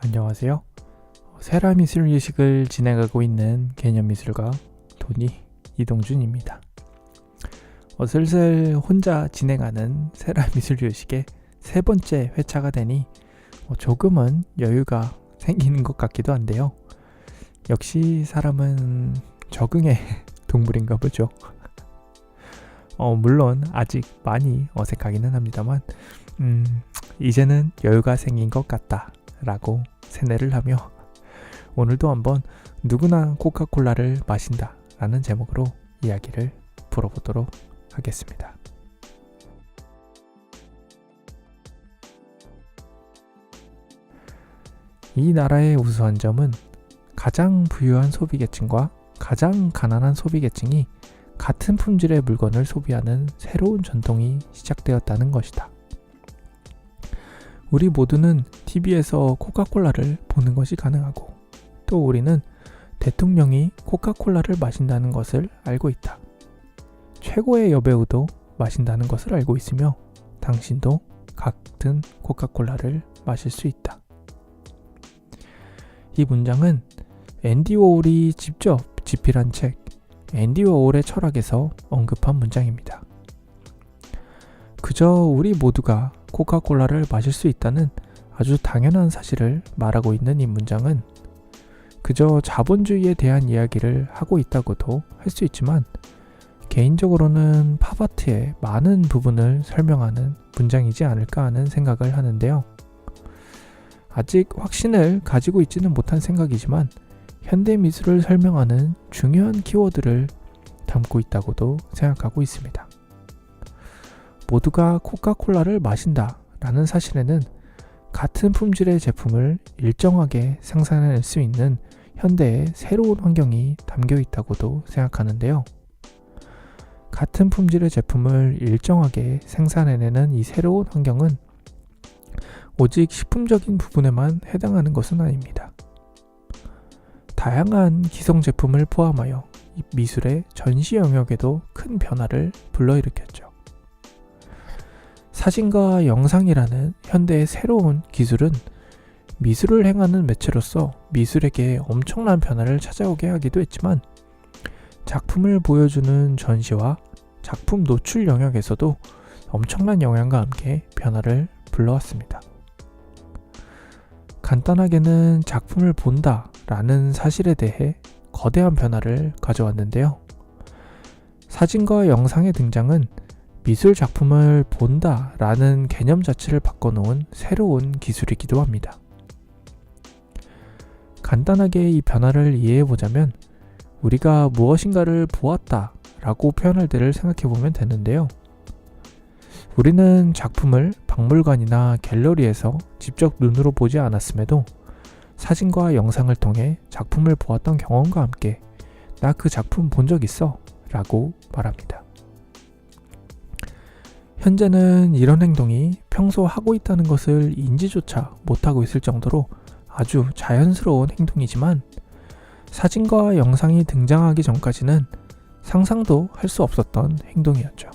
안녕하세요. 세라미술 예식을 진행하고 있는 개념미술가 도니 이동준입니다. 슬슬 혼자 진행하는 세라미술 예식의 세 번째 회차가 되니 조금은 여유가 생기는 것 같기도 한데요. 역시 사람은 적응의 동물인가 보죠. 물론 아직 많이 어색하기는 합니다만 이제는 여유가 생긴 것 같다 라고 세뇌를 하며 오늘도 한번 누구나 코카콜라를 마신다 라는 제목으로 이야기를 풀어보도록 하겠습니다. 이 나라의 우수한 점은 가장 부유한 소비계층과 가장 가난한 소비계층이 같은 품질의 물건을 소비하는 새로운 전통이 시작되었다는 것이다. 우리 모두는 TV에서 코카콜라를 보는 것이 가능하고 또 우리는 대통령이 코카콜라를 마신다는 것을 알고 있다. 최고의 여배우도 마신다는 것을 알고 있으며 당신도 같은 코카콜라를 마실 수 있다. 이 문장은 앤디 워홀이 직접 집필한 책 앤디 워홀의 철학에서 언급한 문장입니다. 그저 우리 모두가 코카콜라를 마실 수 있다는 아주 당연한 사실을 말하고 있는 이 문장은 그저 자본주의에 대한 이야기를 하고 있다고도 할 수 있지만 개인적으로는 팝아트의 많은 부분을 설명하는 문장이지 않을까 하는 생각을 하는데요. 아직 확신을 가지고 있지는 못한 생각이지만 현대미술을 설명하는 중요한 키워드를 담고 있다고도 생각하고 있습니다. 모두가 코카콜라를 마신다 라는 사실에는 같은 품질의 제품을 일정하게 생산해낼 수 있는 현대의 새로운 환경이 담겨 있다고도 생각하는데요. 같은 품질의 제품을 일정하게 생산해내는 이 새로운 환경은 오직 식품적인 부분에만 해당하는 것은 아닙니다. 다양한 기성 제품을 포함하여 미술의 전시 영역에도 큰 변화를 불러일으켰죠. 사진과 영상이라는 현대의 새로운 기술은 미술을 행하는 매체로서 미술에게 엄청난 변화를 찾아오게 하기도 했지만 작품을 보여주는 전시와 작품 노출 영역에서도 엄청난 영향과 함께 변화를 불러왔습니다. 간단하게는 작품을 본다 라는 사실에 대해 거대한 변화를 가져왔는데요. 사진과 영상의 등장은 미술 작품을 본다 라는 개념 자체를 바꿔놓은 새로운 기술이기도 합니다. 간단하게 이 변화를 이해해보자면 우리가 무엇인가를 보았다 라고 표현할 때를 생각해보면 되는데요. 우리는 작품을 박물관이나 갤러리에서 직접 눈으로 보지 않았음에도 사진과 영상을 통해 작품을 보았던 경험과 함께 나 그 작품 본 적 있어 라고 말합니다. 현재는 이런 행동이 평소 하고 있다는 것을 인지조차 못하고 있을 정도로 아주 자연스러운 행동이지만 사진과 영상이 등장하기 전까지는 상상도 할 수 없었던 행동이었죠.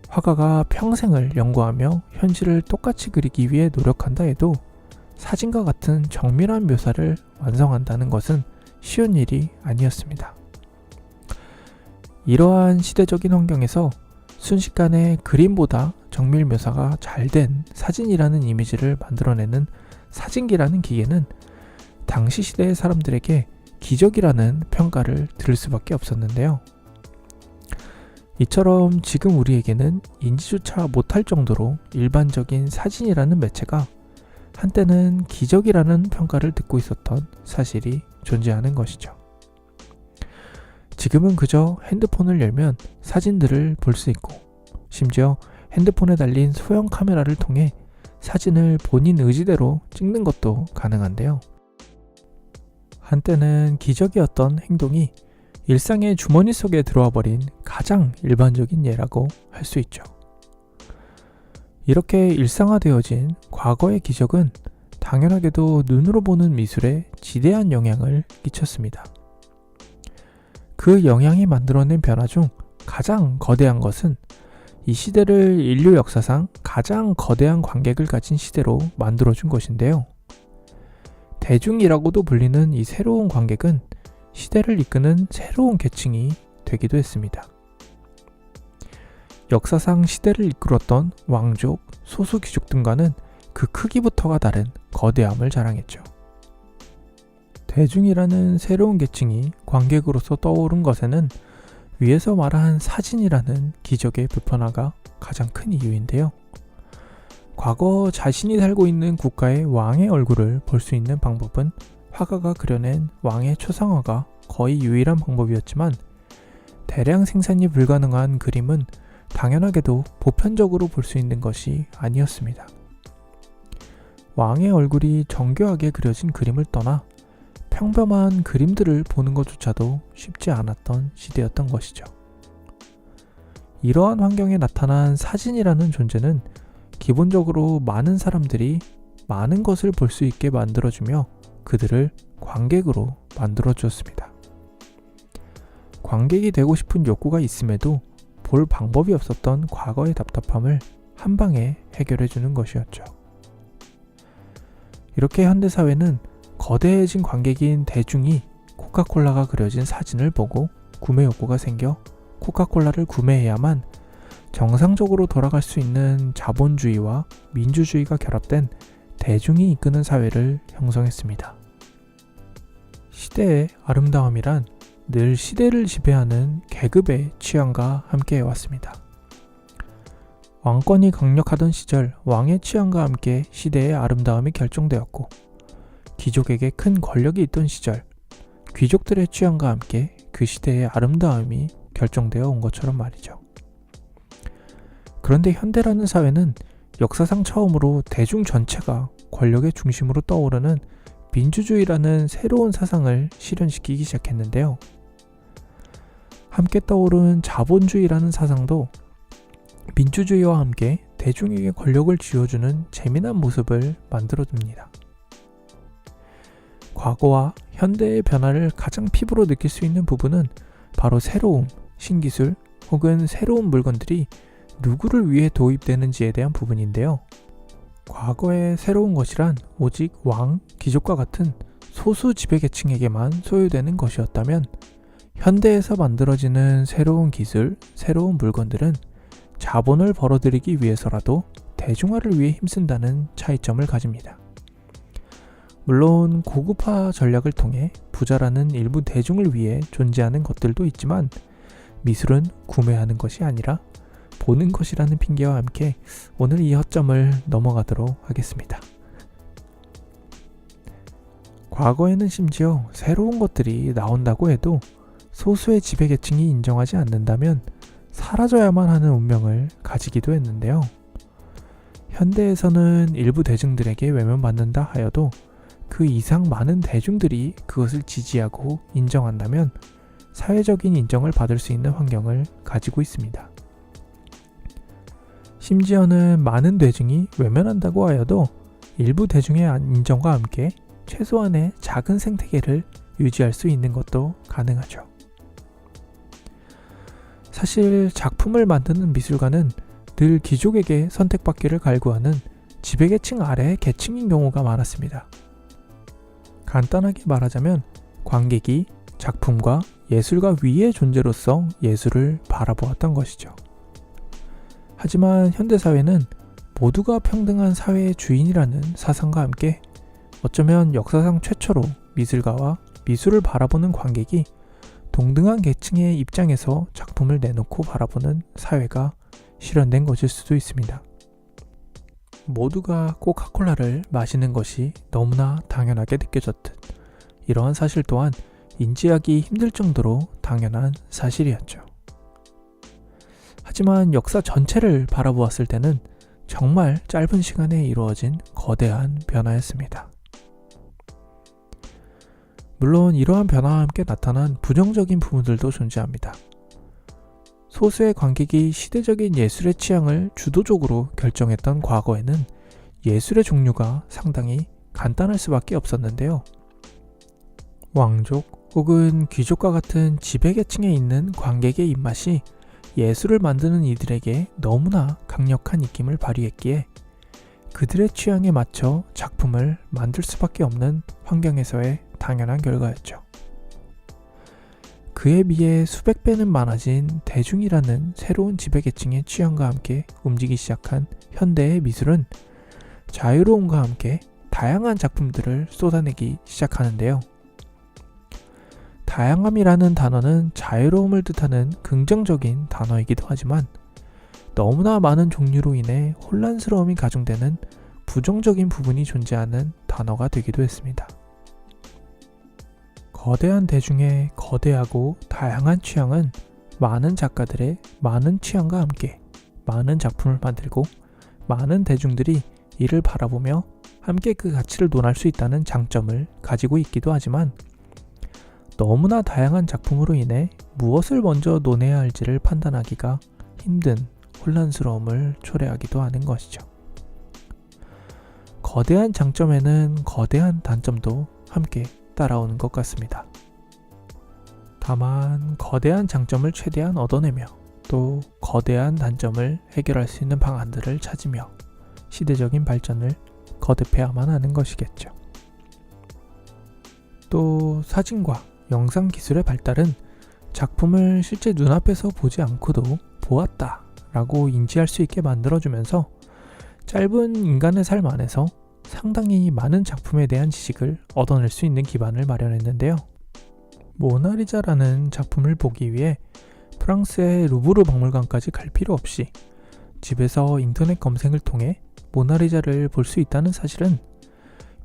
화가가 평생을 연구하며 현실을 똑같이 그리기 위해 노력한다 해도 사진과 같은 정밀한 묘사를 완성한다는 것은 쉬운 일이 아니었습니다. 이러한 시대적인 환경에서 순식간에 그림보다 정밀 묘사가 잘 된 사진이라는 이미지를 만들어내는 사진기라는 기계는 당시 시대의 사람들에게 기적이라는 평가를 들을 수밖에 없었는데요. 이처럼 지금 우리에게는 인지조차 못할 정도로 일반적인 사진이라는 매체가 한때는 기적이라는 평가를 듣고 있었던 사실이 존재하는 것이죠. 지금은 그저 핸드폰을 열면 사진들을 볼 수 있고 심지어 핸드폰에 달린 소형 카메라를 통해 사진을 본인 의지대로 찍는 것도 가능한데요. 한때는 기적이었던 행동이 일상의 주머니 속에 들어와 버린 가장 일반적인 예라고 할 수 있죠. 이렇게 일상화되어진 과거의 기적은 당연하게도 눈으로 보는 미술에 지대한 영향을 끼쳤습니다. 그 영향이 만들어낸 변화 중 가장 거대한 것은 이 시대를 인류 역사상 가장 거대한 관객을 가진 시대로 만들어준 것인데요. 대중이라고도 불리는 이 새로운 관객은 시대를 이끄는 새로운 계층이 되기도 했습니다. 역사상 시대를 이끌었던 왕족, 소수 귀족 등과는 그 크기부터가 다른 거대함을 자랑했죠. 대중이라는 새로운 계층이 관객으로서 떠오른 것에는 위에서 말한 사진이라는 기적의 보편화가 가장 큰 이유인데요. 과거 자신이 살고 있는 국가의 왕의 얼굴을 볼 수 있는 방법은 화가가 그려낸 왕의 초상화가 거의 유일한 방법이었지만, 대량 생산이 불가능한 그림은 당연하게도 보편적으로 볼 수 있는 것이 아니었습니다. 왕의 얼굴이 정교하게 그려진 그림을 떠나 평범한 그림들을 보는 것조차도 쉽지 않았던 시대였던 것이죠. 이러한 환경에 나타난 사진이라는 존재는 기본적으로 많은 사람들이 많은 것을 볼 수 있게 만들어주며 그들을 관객으로 만들어주었습니다. 관객이 되고 싶은 욕구가 있음에도 볼 방법이 없었던 과거의 답답함을 한 방에 해결해주는 것이었죠. 이렇게 현대사회는 거대해진 관객인 대중이 코카콜라가 그려진 사진을 보고 구매 욕구가 생겨 코카콜라를 구매해야만 정상적으로 돌아갈 수 있는 자본주의와 민주주의가 결합된 대중이 이끄는 사회를 형성했습니다. 시대의 아름다움이란 늘 시대를 지배하는 계급의 취향과 함께 해왔습니다. 왕권이 강력하던 시절 왕의 취향과 함께 시대의 아름다움이 결정되었고, 귀족에게 큰 권력이 있던 시절 귀족들의 취향과 함께 그 시대의 아름다움이 결정되어 온 것처럼 말이죠. 그런데 현대라는 사회는 역사상 처음으로 대중 전체가 권력의 중심으로 떠오르는 민주주의라는 새로운 사상을 실현시키기 시작했는데요. 함께 떠오른 자본주의라는 사상도 민주주의와 함께 대중에게 권력을 쥐어주는 재미난 모습을 만들어줍니다. 과거와 현대의 변화를 가장 피부로 느낄 수 있는 부분은 바로 새로움, 신기술 혹은 새로운 물건들이 누구를 위해 도입되는지에 대한 부분인데요. 과거의 새로운 것이란 오직 왕, 귀족과 같은 소수 지배계층에게만 소유되는 것이었다면, 현대에서 만들어지는 새로운 기술, 새로운 물건들은 자본을 벌어들이기 위해서라도 대중화를 위해 힘쓴다는 차이점을 가집니다. 물론 고급화 전략을 통해 부자라는 일부 대중을 위해 존재하는 것들도 있지만, 미술은 구매하는 것이 아니라 보는 것이라는 핑계와 함께 오늘 이 허점을 넘어가도록 하겠습니다. 과거에는 심지어 새로운 것들이 나온다고 해도 소수의 지배계층이 인정하지 않는다면 사라져야만 하는 운명을 가지기도 했는데요. 현대에서는 일부 대중들에게 외면받는다 하여도 그 이상 많은 대중들이 그것을 지지하고 인정한다면 사회적인 인정을 받을 수 있는 환경을 가지고 있습니다. 심지어는 많은 대중이 외면한다고 하여도 일부 대중의 인정과 함께 최소한의 작은 생태계를 유지할 수 있는 것도 가능하죠. 사실 작품을 만드는 미술가는 늘 귀족에게 선택받기를 갈구하는 지배계층 아래의 계층인 경우가 많았습니다. 간단하게 말하자면 관객이 작품과 예술가 위의 존재로서 예술을 바라보았던 것이죠. 하지만 현대사회는 모두가 평등한 사회의 주인이라는 사상과 함께 어쩌면 역사상 최초로 미술가와 미술을 바라보는 관객이 동등한 계층의 입장에서 작품을 내놓고 바라보는 사회가 실현된 것일 수도 있습니다. 모두가 코카콜라를 마시는 것이 너무나 당연하게 느껴졌듯 이러한 사실 또한 인지하기 힘들 정도로 당연한 사실이었죠. 하지만 역사 전체를 바라보았을 때는 정말 짧은 시간에 이루어진 거대한 변화였습니다. 물론 이러한 변화와 함께 나타난 부정적인 부분들도 존재합니다. 소수의 관객이 시대적인 예술의 취향을 주도적으로 결정했던 과거에는 예술의 종류가 상당히 간단할 수밖에 없었는데요. 왕족 혹은 귀족과 같은 지배계층에 있는 관객의 입맛이 예술을 만드는 이들에게 너무나 강력한 입김을 발휘했기에 그들의 취향에 맞춰 작품을 만들 수밖에 없는 환경에서의 당연한 결과였죠. 그에 비해 수백 배는 많아진 대중이라는 새로운 지배계층의 취향과 함께 움직이기 시작한 현대의 미술은 자유로움과 함께 다양한 작품들을 쏟아내기 시작하는데요. 다양함이라는 단어는 자유로움을 뜻하는 긍정적인 단어이기도 하지만 너무나 많은 종류로 인해 혼란스러움이 가중되는 부정적인 부분이 존재하는 단어가 되기도 했습니다. 거대한 대중의 거대하고 다양한 취향은 많은 작가들의 많은 취향과 함께 많은 작품을 만들고 많은 대중들이 이를 바라보며 함께 그 가치를 논할 수 있다는 장점을 가지고 있기도 하지만 너무나 다양한 작품으로 인해 무엇을 먼저 논해야 할지를 판단하기가 힘든 혼란스러움을 초래하기도 하는 것이죠. 거대한 장점에는 거대한 단점도 함께 따라오는 것 같습니다. 다만 거대한 장점을 최대한 얻어내며 또 거대한 단점을 해결할 수 있는 방안들을 찾으며 시대적인 발전을 거듭해야만 하는 것이겠죠. 또 사진과 영상 기술의 발달은 작품을 실제 눈앞에서 보지 않고도 보았다 라고 인지할 수 있게 만들어주면서 짧은 인간의 삶 안에서 상당히 많은 작품에 대한 지식을 얻어낼 수 있는 기반을 마련했는데요. 모나리자라는 작품을 보기 위해 프랑스의 루브르 박물관까지 갈 필요 없이 집에서 인터넷 검색을 통해 모나리자를 볼 수 있다는 사실은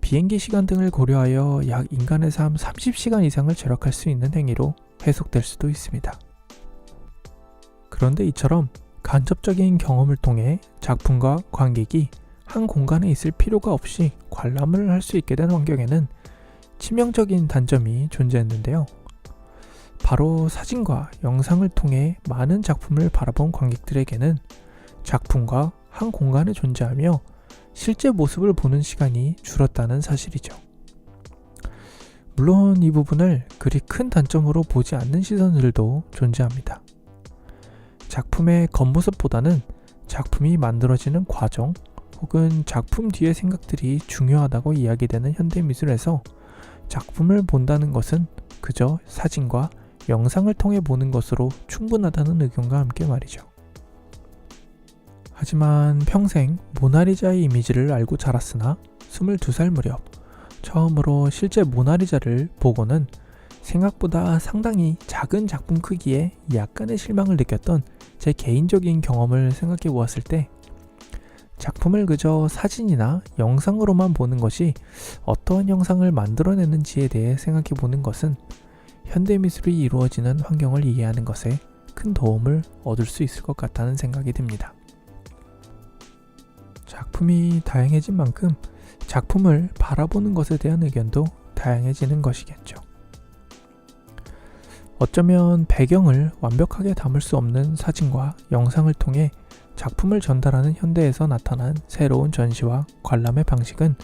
비행기 시간 등을 고려하여 약 인간의 삶 30시간 이상을 절약할 수 있는 행위로 해석될 수도 있습니다. 그런데 이처럼 간접적인 경험을 통해 작품과 관객이 한 공간에 있을 필요가 없이 관람을 할 수 있게 된 환경에는 치명적인 단점이 존재했는데요. 바로 사진과 영상을 통해 많은 작품을 바라본 관객들에게는 작품과 한 공간에 존재하며 실제 모습을 보는 시간이 줄었다는 사실이죠. 물론 이 부분을 그리 큰 단점으로 보지 않는 시선들도 존재합니다. 작품의 겉모습보다는 작품이 만들어지는 과정 혹은 작품 뒤의 생각들이 중요하다고 이야기되는 현대미술에서 작품을 본다는 것은 그저 사진과 영상을 통해 보는 것으로 충분하다는 의견과 함께 말이죠. 하지만 평생 모나리자의 이미지를 알고 자랐으나 22살 무렵 처음으로 실제 모나리자를 보고는 생각보다 상당히 작은 작품 크기에 약간의 실망을 느꼈던 제 개인적인 경험을 생각해 보았을 때 작품을 그저 사진이나 영상으로만 보는 것이 어떠한 형상을 만들어내는지에 대해 생각해 보는 것은 현대미술이 이루어지는 환경을 이해하는 것에 큰 도움을 얻을 수 있을 것 같다는 생각이 듭니다. 작품이 다양해진 만큼 작품을 바라보는 것에 대한 의견도 다양해지는 것이겠죠. 어쩌면 배경을 완벽하게 담을 수 없는 사진과 영상을 통해 작품을 전달하는 현대에서 나타난 새로운 전시와 관람의 방식은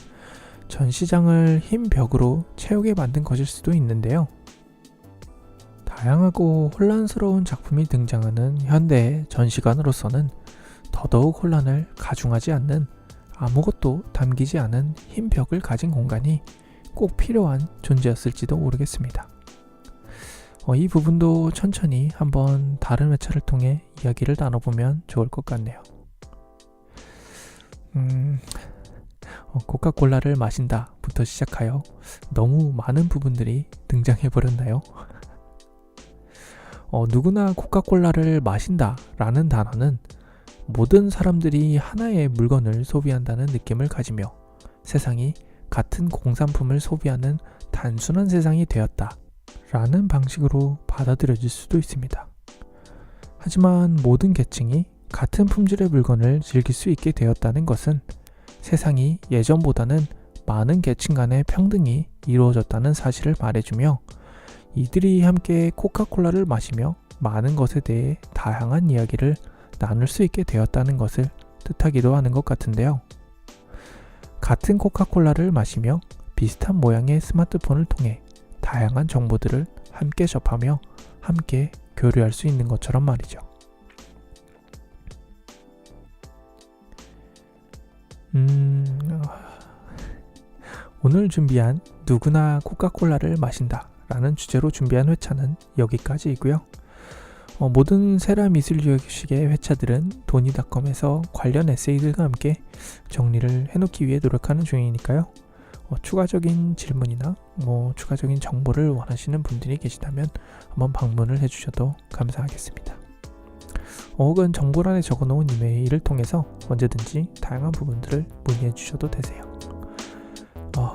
전시장을 흰 벽으로 채우게 만든 것일 수도 있는데요. 다양하고 혼란스러운 작품이 등장하는 현대의 전시관으로서는 더더욱 혼란을 가중하지 않는 아무것도 담기지 않은 흰 벽을 가진 공간이 꼭 필요한 존재였을지도 모르겠습니다. 이 부분도 천천히 한번 다른 회차를 통해 이야기를 나눠보면 좋을 것 같네요. 코카콜라를 마신다 부터 시작하여 너무 많은 부분들이 등장해버렸나요? 누구나 코카콜라를 마신다 라는 단어는 모든 사람들이 하나의 물건을 소비한다는 느낌을 가지며 세상이 같은 공산품을 소비하는 단순한 세상이 되었다 라는 방식으로 받아들여질 수도 있습니다. 하지만 모든 계층이 같은 품질의 물건을 즐길 수 있게 되었다는 것은 세상이 예전보다는 많은 계층 간의 평등이 이루어졌다는 사실을 말해주며 이들이 함께 코카콜라를 마시며 많은 것에 대해 다양한 이야기를 나눌 수 있게 되었다는 것을 뜻하기도 하는 것 같은데요. 같은 코카콜라를 마시며 비슷한 모양의 스마트폰을 통해 다양한 정보들을 함께 접하며 함께 교류할 수 있는 것처럼 말이죠. 오늘 준비한 누구나 코카콜라를 마신다 라는 주제로 준비한 회차는 여기까지이고요. 모든 세라미술교육식의 회차들은 도니닷컴에서 관련 에세이들과 함께 정리를 해놓기 위해 노력하는 중이니까요. 추가적인 질문이나 추가적인 정보를 원하시는 분들이 계시다면 한번 방문을 해주셔도 감사하겠습니다. 혹은 정보란에 적어놓은 이메일을 통해서 언제든지 다양한 부분들을 문의해 주셔도 되세요.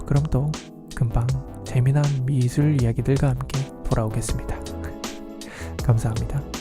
그럼 또 금방 재미난 미술 이야기들과 함께 돌아오겠습니다. 감사합니다.